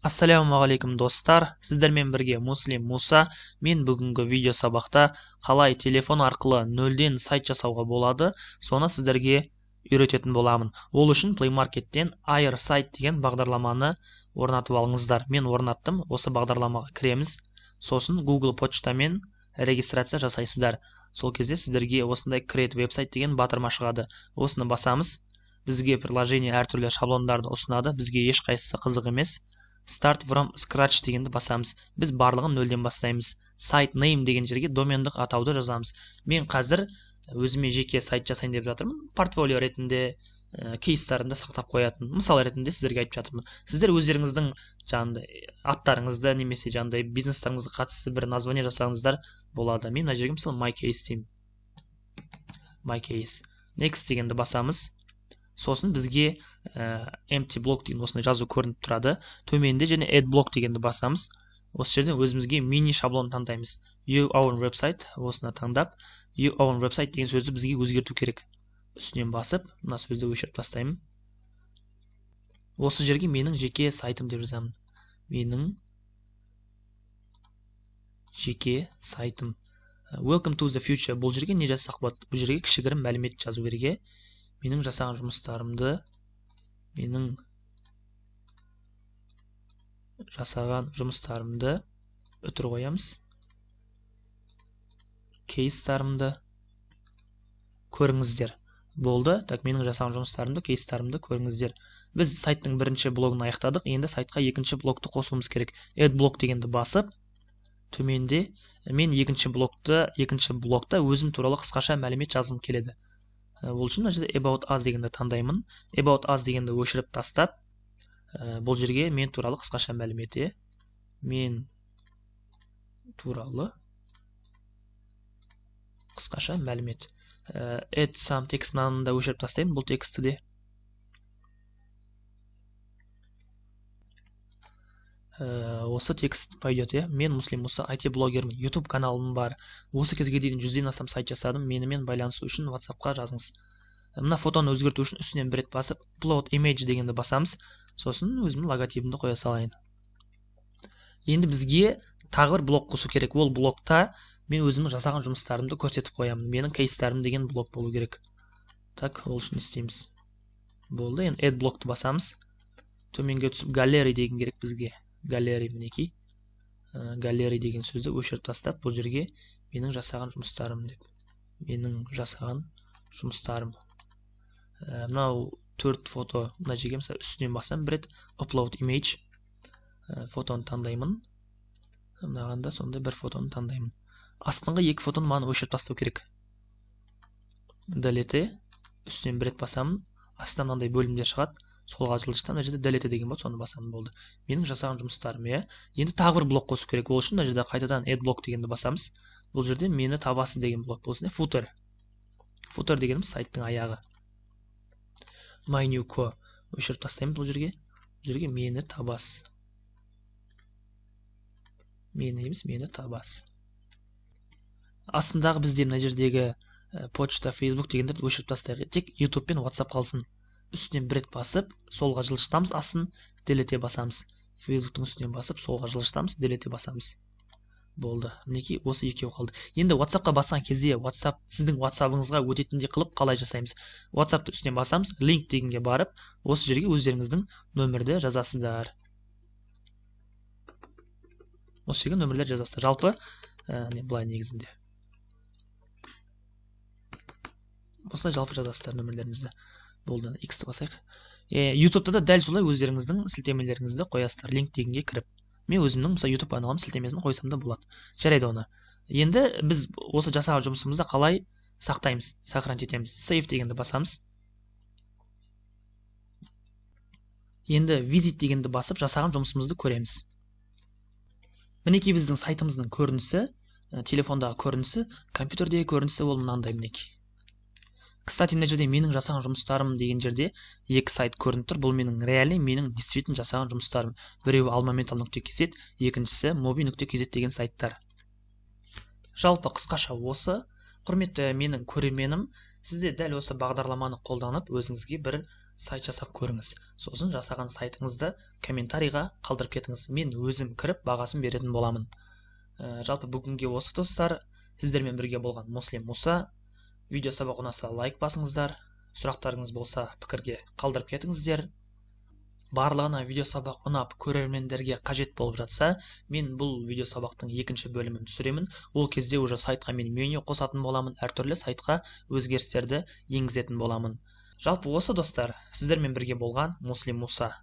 Ассалаумағалейкум достар, сіздермен бірге Муслим Муса. Мен бүгінгі видео сабақта қалай телефон арқылы нөлден сайт жасауға болады, соны сіздерге үйрететін боламын. Ол үшін Play Market'тен Air Site деген бағдарламаны орнатып алыңыздар. Мен орнаттым, осы бағдарламаға кіреміз. Сосын Google почтамен регистрация жасайсыздар. Сол кезде сіздерге осындай Create Website деген батырма шығады. Осыны басамыз. Бізге приложение әртүрлі шаблондарды ұсынады. Бізге ешқайсысы қызық емес. Start from scratch дегенді басамыз. Біз барлығын нөлден бастаймыз. Site name деген жерге домендік атауды жазамыз. Мен қазір өзіме жеке сайт жасайын деп жатырмын. Портфолио ретінде, кейстарында сақтап қоятын. Мысал ретінде сіздерге айтып жатырмын. Сіздер өздеріңіздің аттарыңызды немесе бизнестарыңызға қатысты бір название жасаңыздар болады. Мен мына жерге мысалы my case деймін. My case. Next дегенді басамыз. Сосын бізге empty block деген осыны жазу көрініп тұрады. Төменде және add block дегенді басамыз. Осы жерден өзімізге мини шаблон таңдаймыз. You own website осыны таңдап, you own website деген сөзді бізге өзгерту керек. Үстінен басып, мына сөзді өшіріп тастаймын. Осы жерге менің жеке сайтым деп жазамын. Менің жеке сайтым. Welcome to the future. Бұл жерге не жазсақ болады? Бұл жерге кішігірім мәлімет жазу керек. Менің жасаған жұмыстарымды үтір қоямыз. Кейстарымды көріңіздер. Болды. Так, менің жасаған жұмыстарымды, кейстарымды көріңіздер. Біз сайттың бірінші блогын аяқтадық. Енді сайтқа екінші блокты қосуымыз керек. Add блок дегенді басып, төменде мен екінші блокта өзім туралы қысқаша мәлімет жазғым келеді. Бұл үшін About Us дегенді таңдаймын. About Us дегенді өшіріп тастап, бұл жерге мен туралы қысқаша мәлімет. Мен туралы қысқаша мәлімет. Add some text мынаны да өшіріп тастаймын, бұл тексті де. Осы текст пойдет. Мен Муслим Муса, IT-блогермін, YouTube каналым бар. Осы кезге дейін 100-ден астам сайт жасадым. Менімен байланысу үшін WhatsApp-қа жазыңыз. Мына фотоны өзгерту үшін үстінен бір рет басып, Upload Image дегенді басамыз. Сосын өзімнің логотипімді қоя салайын. Енді бізге тағы бір блок қосу керек. Ол блокта мен өзімнің жасаған жұмыстарымды көрсетіп қоямын. Менің кейстарым деген блок болу керек. Так, ол үшін істейміз. Болды. Енді Add блокты басамыз. Төменге түсіп Gallery деген керек бізге. Gallery мінекей. Gallery деген сөзді өшіріп тастап, бұл жерге менің жасаған жұмыстарым деп. Менің жасаған жұмыстарым. Мынау 4 фото, мына жерге мысалы үстінен басам, бір рет Upload Image. Фотоны таңдаймын. Мынағанда сондай бір фотоны таңдаймын. Астыңғы 2 фотоны маған өшіріп тастау керек. Delete. Үстінен бір рет басамын. Астынан мынандай бөлімдер шығады. Солға жылжытсам, мына жерде delete деген болады, соны басамын, болды. Менің жасаған жұмыстарым. Енді тағы бір блок қосу керек. Ол үшін мына жерде қайтадан add блок дегенді басамыз. Бұл жерде мені табасыз деген блок болсын. Footer. Footer дегеніміз сайттың аяғы. My new co. Өшіріп тастаймыз бұл жерге. Бұл жерге мені табасыз. Мені емес, мені табасыз. Астындағы бізде мына жердегі почта, Facebook дегендерді өшіріп тастайық. Тек YouTube пен WhatsApp қалсын. Үстінен бір рет басып, солға жылжытамыз, астын delete басамыз. Facebook'тың үстінен басып, солға жылжытамыз, delete басамыз. Болды. Мінекей осы екеуі қалды. Енді WhatsApp'қа басқан кезде сіздің WhatsApp'ыңызға өтетіндей қылып қалай жасаймыз? WhatsApp'ты үстінен басамыз, link дегенге барып, осы жерге өздеріңіздің нөмірді жазасыздар. Осы жерге нөмірлер жазасыздар. Жалпы, былай негізінде. Осылай жалпы жазасыздар нөмірлеріңізді. Болды, X-ті басайық. YouTube-та да дәл солай өздеріңіздің сілтемелеріңізді қоясыздар, линк дегенге кіріп. Мен өзімнің мысалы YouTube каналым сілтемесін қойсам да болады. Жарайды оны. Енді біз осы жасаған жұмысымызды қалай сақтаймыз, сохранить етеміз. Save дегенді басамыз. Енді visit дегенді басып жасаған жұмысымызды көреміз. Мінекей біздің сайтымыздың көрінісі, телефондағы көрінісі, компьютердегі көрінісі ол мынандай мінекей. Кстати, мына жерде менің жасаған жұмыстарым деген жерде 2 сайт көрініп тұр. Бұл менің реалий, менің действительно жасаған жұмыстарым. Біреуі almametal.kz, екіншісі mobi.kz деген сайттар. Жалпы қысқаша осы. Құрметті менің көрерменім, сізде дәл осы бағдарламаны қолданып өзіңізге бір сайт жасап көріңіз. Сосын жасаған сайтыңызды комментарийға қалдырып кетіңіз. Мен өзім кіріп бағасын беретін боламын. Жалпы бүгінге осы достар. Сіздермен бірге болған Муслим Муса. Видео сабақ ұнаса лайк басыңыздар. Сұрақтарыңыз болса пікірге қалдырып кетіңіздер. Барлығына видео сабақ ұнап, көрермендерге қажет болып жатса, мен бұл видео сабақтың екінші бөлімін түсіремін. Ол кезде уже сайтқа мен меню қосатын боламын, әртүрлі сайтқа өзгерістерді енгізетін боламын. Жалпы осы достар, сіздермен бірге болған Муслим Муса.